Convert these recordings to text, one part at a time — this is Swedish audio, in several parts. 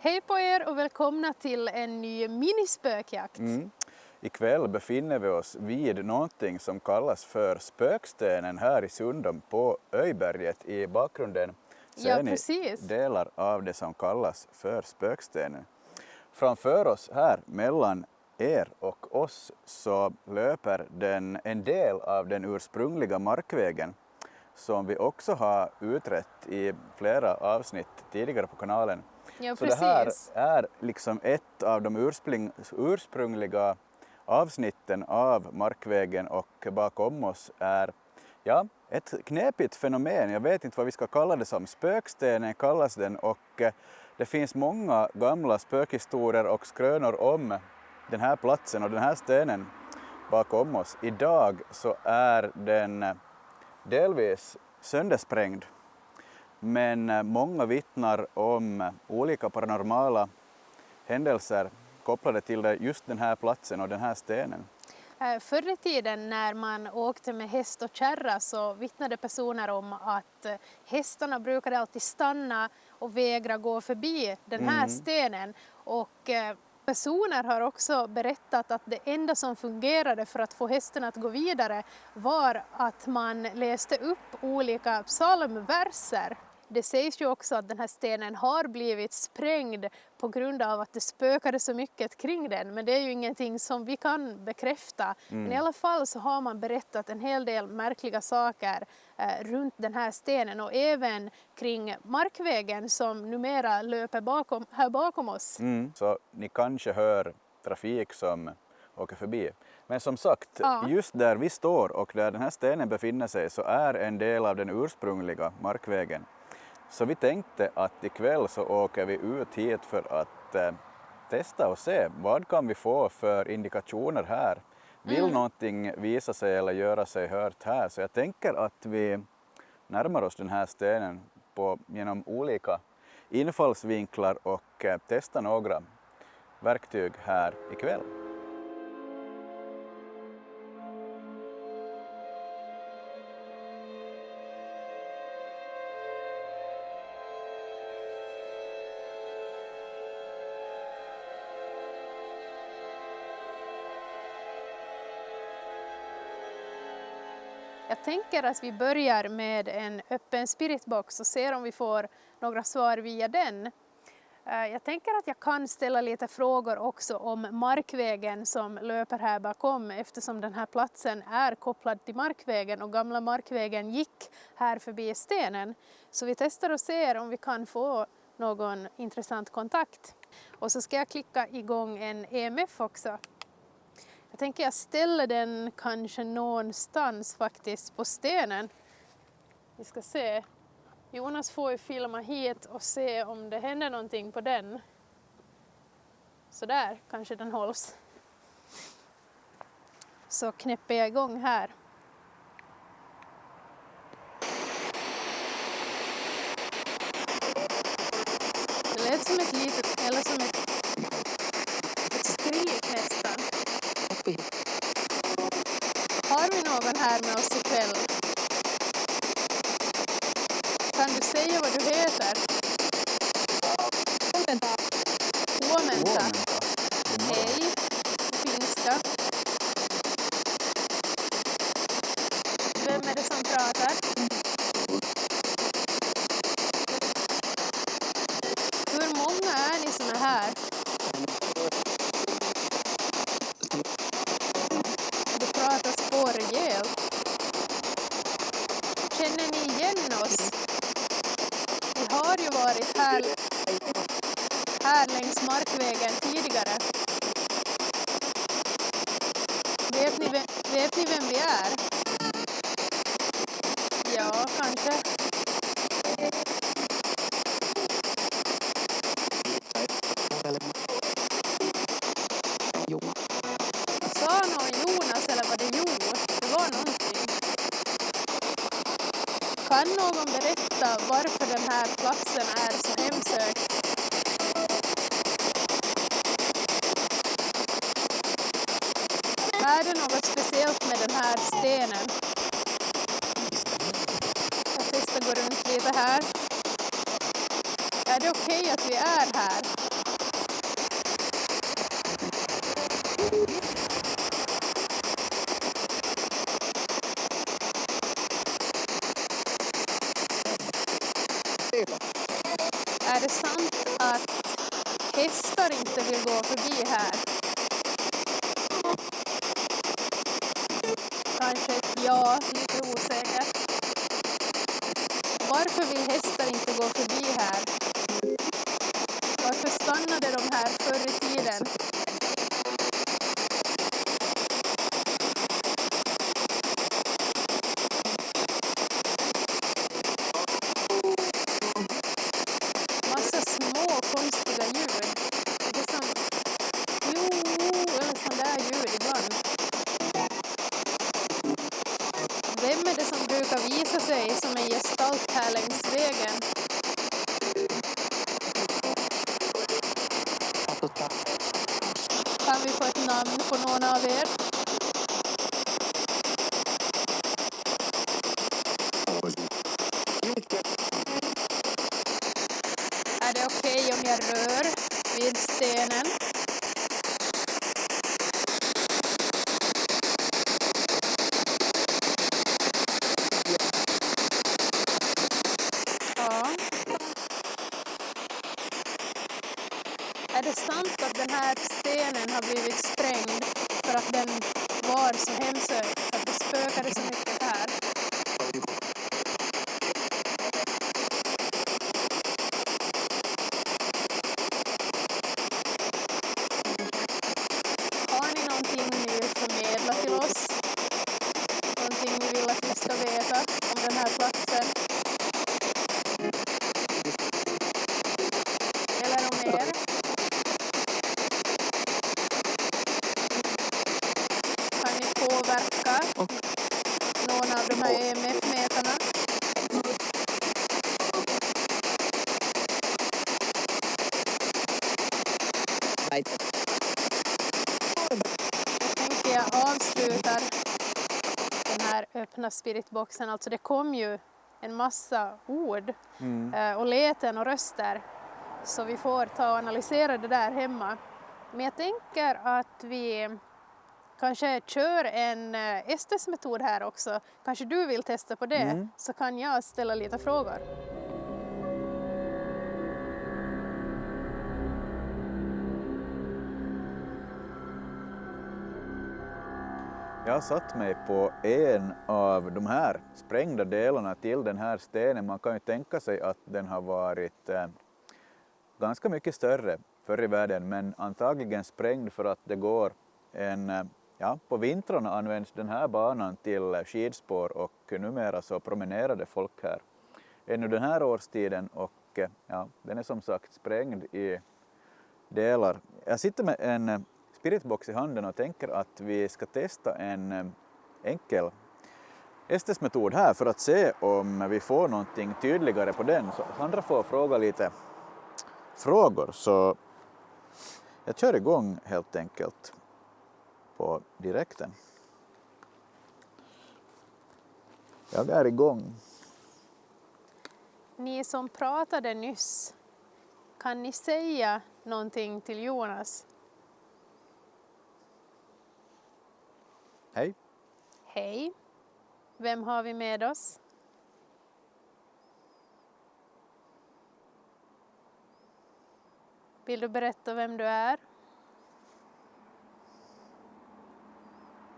Hej på er och välkomna till en ny minispökjakt. Ikväll befinner vi oss vid någonting som kallas för Spökstenen här i Sundom på Öjberget. I bakgrunden ser ni delar av det som kallas för Spökstenen. Framför oss här mellan er och oss så löper en del av den ursprungliga markvägen som vi också har utrett i flera avsnitt tidigare på kanalen. Ja, så det här är liksom ett av de ursprungliga avsnitten av markvägen, och bakom oss är ett knepigt fenomen. Jag vet inte vad vi ska kalla det som. Spökstenen kallas den, och det finns många gamla spökhistorier och skrönor om den här platsen och den här stenen bakom oss. Idag så är den delvis söndersprängd, men många vittnar om olika paranormala händelser kopplade till just den här platsen och den här stenen. Förr i tiden när man åkte med häst och kärra så vittnade personer om att hästarna brukade alltid stanna och vägra gå förbi den här stenen. Och personer har också berättat att det enda som fungerade för att få hästen att gå vidare var att man läste upp olika psalmverser. Det sägs ju också att den här stenen har blivit sprängd på grund av att det spökade så mycket kring den. Men det är ju ingenting som vi kan bekräfta. Men i alla fall så har man berättat en hel del märkliga saker runt den här stenen. Och även kring markvägen som numera löper här bakom oss. Så ni kanske hör trafik som åker förbi. Men som sagt, just där vi står och där den här stenen befinner sig så är en del av den ursprungliga markvägen. Så vi tänkte att ikväll så åker vi ut hit för att testa och se vad kan vi få för indikationer här. Vill någonting visa sig eller göra sig hört här? Så jag tänker att vi närmar oss den här stenen genom olika infallsvinklar och testar några verktyg här ikväll. Jag tänker att vi börjar med en öppen spiritbox och ser om vi får några svar via den. Jag tänker att jag kan ställa lite frågor också om markvägen som löper här bakom, eftersom den här platsen är kopplad till markvägen och gamla markvägen gick här förbi stenen. Så vi testar och ser om vi kan få någon intressant kontakt. Och så ska jag klicka igång en EMF också. Jag tänker jag ställer den kanske någonstans faktiskt på stenen. Vi ska se. Jonas får ju filma hit och se om det händer någonting på den. Så där kanske den hålls. Så knäpper jag igång här. Det lät som ett litet, eller som ett skrik nästan. Har vi någon här med oss ikväll? Kan du säga vad du heter? Huomenta. Hej, finska. Vem är det som pratar? Hur många är ni som är här? Det pratas på rejält. Känner ni igen oss? Vi har ju varit här längs markvägen tidigare. Vet ni vem vi är? Ja, kanske. Sa någon Jonas eller var det Jo? Det var någonting. Kan någon berätta varför den här platsen är så hemsökt? Är det något speciellt med den här stenen? Jag testar gå runt lite här. Är det okej att vi är här? hästar inte vill gå förbi här? Kanske ett ja, lite osäkert. Varför vill hästar inte gå förbi här? Varför stannade de här förr i tiden? Massa små konstiga ljud. Det är som eller sån där ljud ibland. Vem är det som brukar visa sig som en gestalt här längs vägen? Kan vi få ett namn på någon av er? Är det okej om jag rör vid stenen? Ja. Är det sant att den här stenen har blivit sprängd för att den var så hemsökt, att det spökade så mycket här? Har ni någonting ni vill förmedla till oss? Någonting ni vill att vi ska veta om den här platsen? Eller om er? Kan ni påverka någon av de här EMF-mätarna? Jag tänker jag avslutar den här öppna spiritboxen. Alltså det kom ju en massa ord och läten och röster. Så vi får ta och analysera det där hemma. Men jag tänker att vi kanske kör en Estes-metod här också. Kanske du vill testa på det, så kan jag ställa lite frågor. Jag har satt mig på en av de här sprängda delarna till den här stenen. Man kan ju tänka sig att den har varit ganska mycket större förr i världen, men antagligen sprängd för att det går på vintrarna används den här banan till skidspår och numera så promenerade folk här ännu den här årstiden och den är som sagt sprängd i delar. Jag sitter med en spiritbox i handen och tänker att vi ska testa en enkel Estes-metod här för att se om vi får någonting tydligare på den. Så Sandra får fråga lite frågor, så jag kör igång helt enkelt på direkten. Jag är igång. Ni som pratade nyss, kan ni säga någonting till Jonas? Hej. Hej. Vem har vi med oss? Vill du berätta vem du är?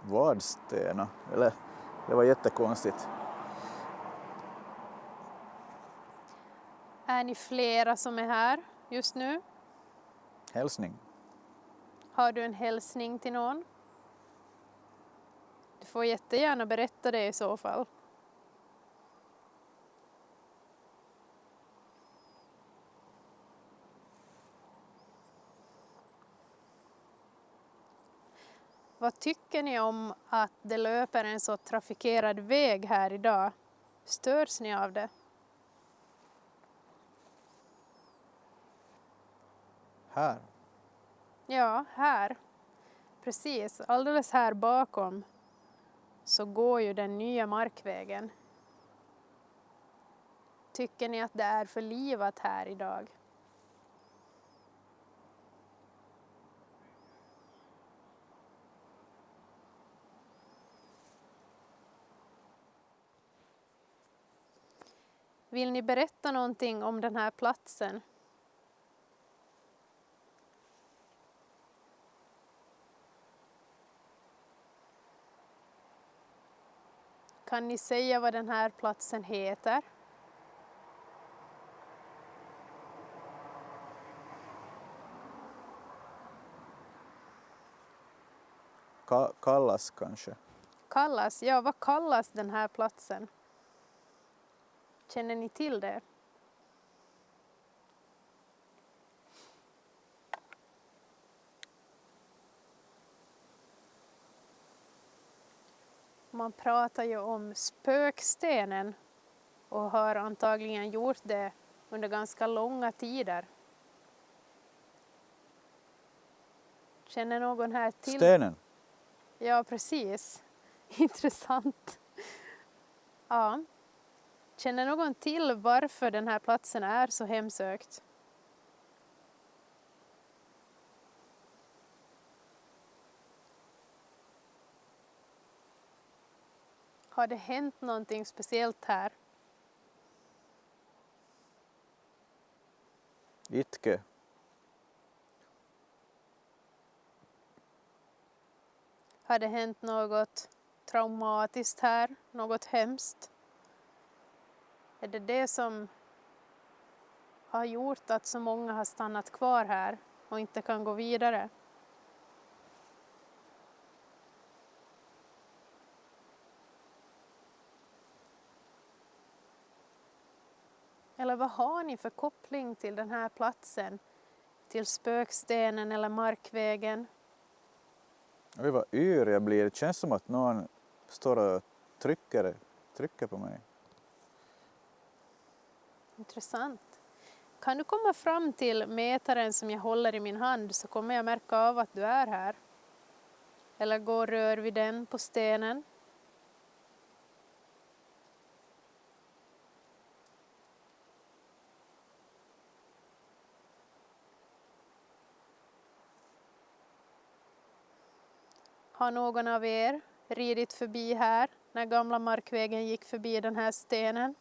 Vadstena? Eller, det var jättekonstigt. Är ni flera som är här just nu? Hälsning. Har du en hälsning till någon? Du får jättegärna berätta det i så fall. Vad tycker ni om att det löper en så trafikerad väg här idag? Störs ni av det? Här. Ja, här. Precis, alldeles här bakom så går ju den nya markvägen. Tycker ni att det är för livat här idag? Vill ni berätta någonting om den här platsen? Kan ni säga vad den här platsen heter? Kallas kanske. Kallas? Ja, vad kallas den här platsen? Känner ni till det? Man pratar ju om spökstenen och har antagligen gjort det under ganska långa tider. Känner någon här till? Stenen. Ja, precis. Intressant. Ja. Känner någon till varför den här platsen är så hemsökt? Har det hänt någonting speciellt här? Itke. Har det hänt något traumatiskt här? Något hemskt? Är det det som har gjort att så många har stannat kvar här och inte kan gå vidare? Eller vad har ni för koppling till den här platsen? Till spökstenen eller markvägen? Oj, vad yr jag blir. Det känns som att någon står och trycker på mig. Intressant. Kan du komma fram till mätaren som jag håller i min hand så kommer jag märka av att du är här. Eller gå och rör vid den på stenen. Har någon av er ridit förbi här när gamla markvägen gick förbi den här stenen?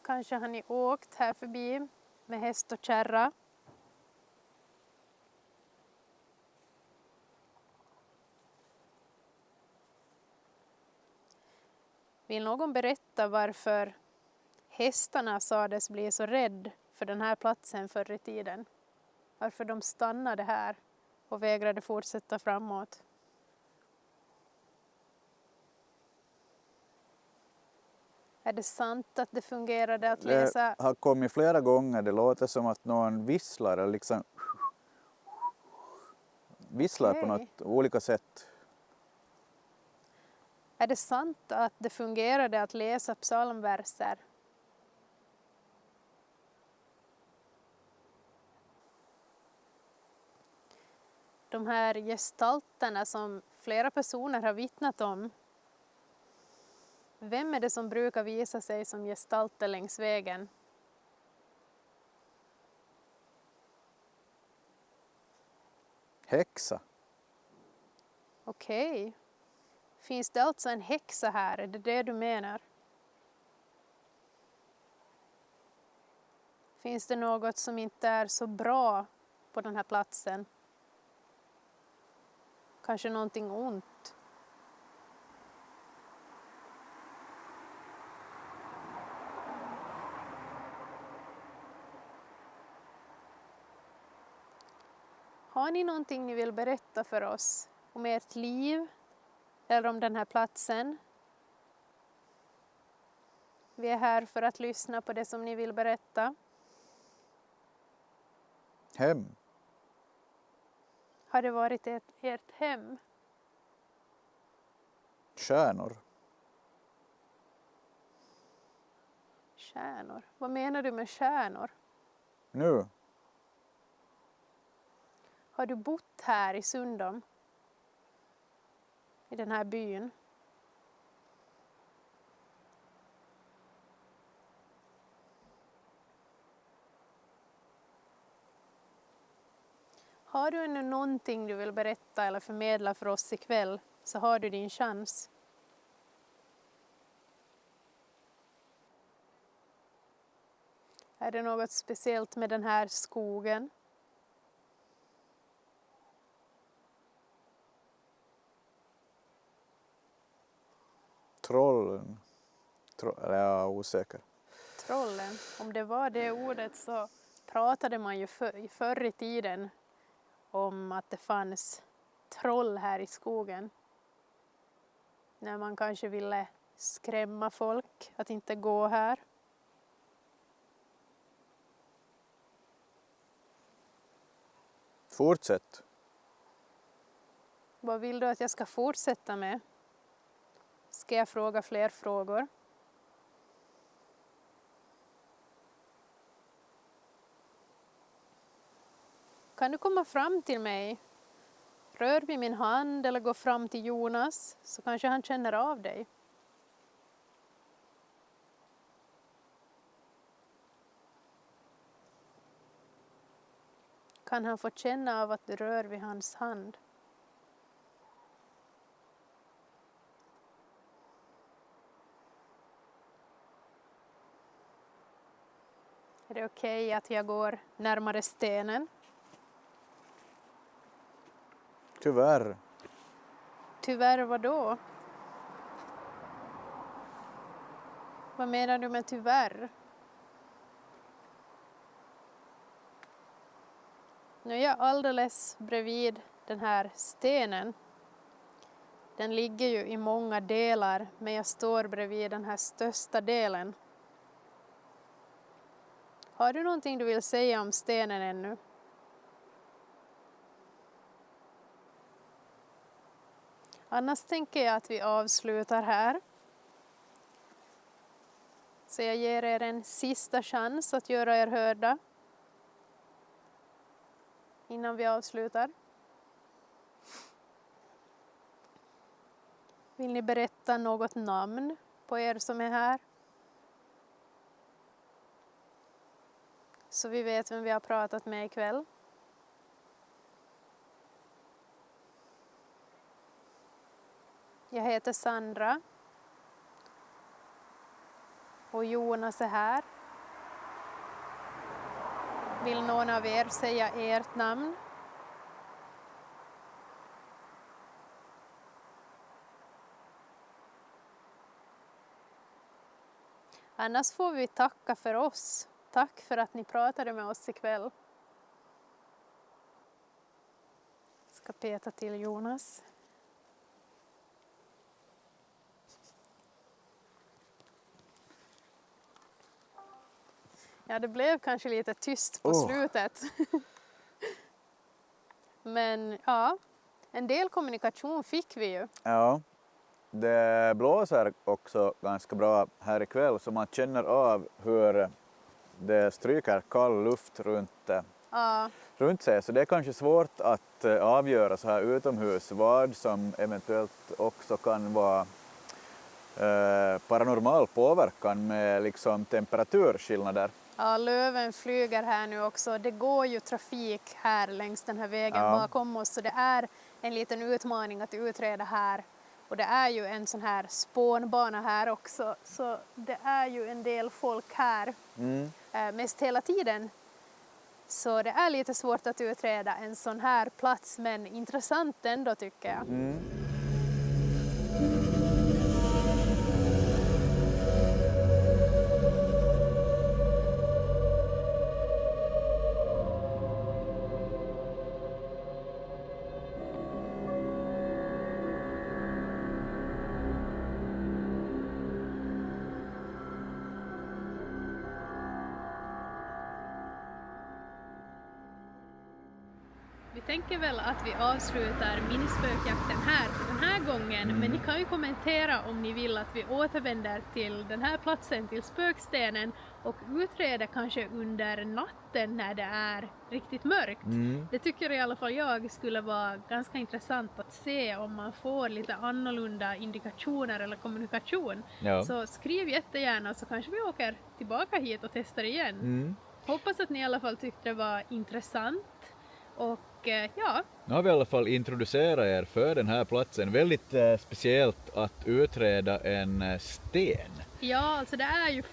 Kanske har ni åkt här förbi med häst och kärra. Vill någon berätta varför hästarna sades bli så rädd för den här platsen förr i tiden? Varför de stannade här och vägrade fortsätta framåt? Är det sant att det fungerade att läsa? Det har kommit flera gånger. Det låter som att någon visslar eller liksom visslar på något olika sätt. Är det sant att det fungerade att läsa psalmverser? De här gestalterna som flera personer har vittnat om. Vem är det som brukar visa sig som gestalter längs vägen? Häxa. Okej. Finns det alltså en häxa här? Är det det du menar? Finns det något som inte är så bra på den här platsen? Kanske någonting ont? Har ni någonting ni vill berätta för oss om ert liv eller om den här platsen? Vi är här för att lyssna på det som ni vill berätta. Hem. Har det varit ert hem? Stjärnor. Stjärnor. Vad menar du med stjärnor? Nu. Har du bott här i Sundom? I den här byn? Har du ännu någonting du vill berätta eller förmedla för oss ikväll så har du din chans. Är det något speciellt med den här skogen Trollen. Eller jag är osäker. Trollen, om det var det ordet så pratade man ju förr i tiden om att det fanns troll här i skogen. När man kanske ville skrämma folk att inte gå här. Fortsätt. Vad vill du att jag ska fortsätta med? Ska jag fråga fler frågor? Kan du komma fram till mig? Rör vid min hand eller gå fram till Jonas så kanske han känner av dig. Kan han få känna av att du rör vid hans hand? Är det okej att jag går närmare stenen? Tyvärr. Tyvärr vad då? Vad menar du med tyvärr? Nu är jag alldeles bredvid den här stenen. Den ligger ju i många delar, men jag står bredvid den här största delen. Har du någonting du vill säga om stenen ännu? Annars tänker jag att vi avslutar här. Så jag ger er en sista chans att göra er hörda. Innan vi avslutar. Vill ni berätta något namn på er som är här? Så vi vet vem vi har pratat med ikväll. Jag heter Sandra. Och Jonas är här. Vill någon av er säga ert namn? Annars får vi tacka för oss. Tack för att ni pratade med oss ikväll. Jag ska peta till Jonas. Ja, det blev kanske lite tyst på slutet. Men ja, en del kommunikation fick vi ju. Ja, det blåser också ganska bra här ikväll så man känner av hur det stryker kall luft runt sig. Så det är kanske svårt att avgöra så här utomhus vad som eventuellt också kan vara paranormal påverkan med liksom temperaturskillnader. Ja, löven flyger här nu också. Det går ju trafik här längs den här vägen bakom oss. Så det är en liten utmaning att utreda här. Och det är ju en sån här spånbana här också. Så det är ju en del folk här. Mest hela tiden. Så det är lite svårt att utreda en sån här plats. Men intressant ändå tycker jag. Vi tänker väl att vi avslutar minispökjakten här för den här gången, men ni kan ju kommentera om ni vill att vi återvänder till den här platsen, till spökstenen, och utreder kanske under natten när det är riktigt mörkt. Det tycker i alla fall jag skulle vara ganska intressant att se om man får lite annorlunda indikationer eller kommunikation. Ja. Så skriv jättegärna så kanske vi åker tillbaka hit och testar igen. Hoppas att ni i alla fall tyckte det var intressant. Och ja. Nu har vi i alla fall introducerat er för den här platsen. Väldigt speciellt att utreda en sten. Ja, alltså det är ju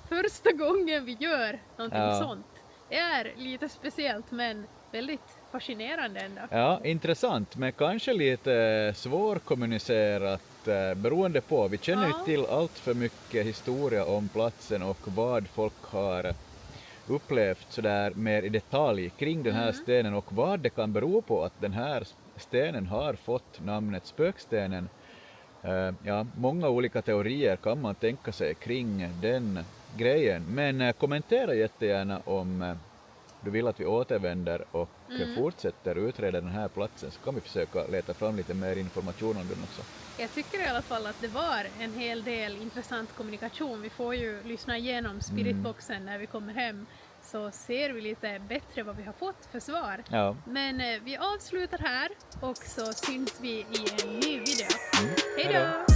första gången vi gör någonting sånt. Det är lite speciellt men väldigt fascinerande ändå. Ja, intressant men kanske lite svårkommunicerat beroende på. Vi känner Ja. inte till allt för mycket historia om platsen och vad folk har upplevt sådär mer i detalj kring den här stenen och vad det kan bero på att den här stenen har fått namnet Spökstenen. Ja, många olika teorier kan man tänka sig kring den grejen, men kommentera jättegärna om du vill att vi återvänder och fortsätter utreda den här platsen, så kan vi försöka leta fram lite mer information om den också. Jag tycker i alla fall att det var en hel del intressant kommunikation. Vi får ju lyssna igenom spiritboxen när vi kommer hem, så ser vi lite bättre vad vi har fått för svar. Ja. Men vi avslutar här och så syns vi i en ny video. Hej då!